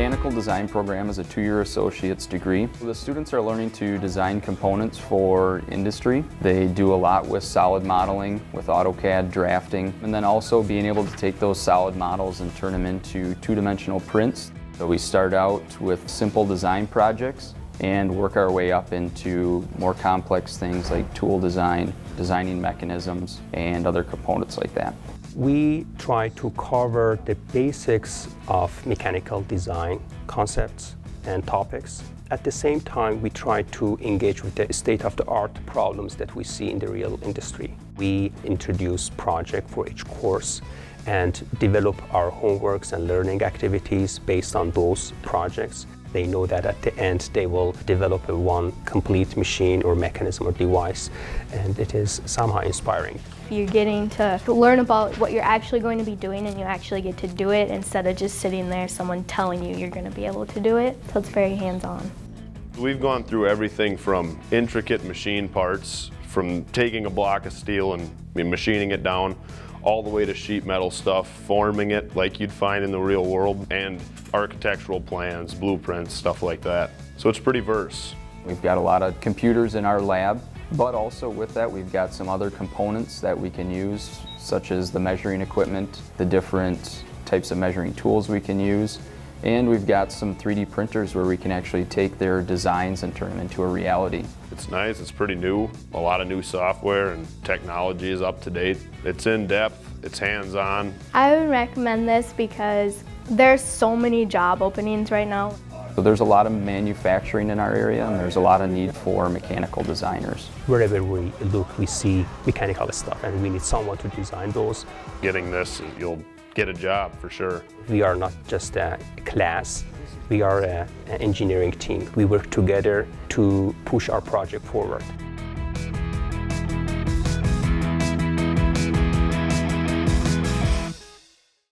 mechanical design program is a 2-year associate's degree. The students are learning to design components for industry. They do a lot with solid modeling, with AutoCAD drafting, and then also being able to take those solid models and turn them into two-dimensional prints. So we start out with simple design projects and work our way up into more complex things like tool design, designing mechanisms, and other components like that. We try to cover the basics of mechanical design concepts and topics. At the same time, we try to engage with the state-of-the-art problems that we see in the real industry. We introduce projects for each course and develop our homeworks and learning activities based on those projects. They know that at the end they will develop one complete machine or mechanism or device, and it is somehow inspiring. You're getting to learn about what you're actually going to be doing, and you actually get to do it instead of just sitting there, someone telling you you're going to be able to do it. So it's very hands-on. We've gone through everything from intricate machine parts, from taking a block of steel and machining it down, all the way to sheet metal stuff, forming it like you'd find in the real world, and architectural plans, blueprints, stuff like that. So it's pretty diverse. We've got a lot of computers in our lab, but also with that we've got some other components that we can use, such as the measuring equipment, the different types of measuring tools we can use, and we've got some 3D printers where we can actually take their designs and turn them into a reality. It's nice, it's pretty new. A lot of new software and technology is up to date. It's in depth, it's hands-on. I would recommend this because there's so many job openings right now. So there's a lot of manufacturing in our area, and there's a lot of need for mechanical designers. Wherever we look, we see mechanical stuff, and we need someone to design those. Getting this, you'll get a job for sure. We are not just a class, we are an engineering team. We work together to push our project forward.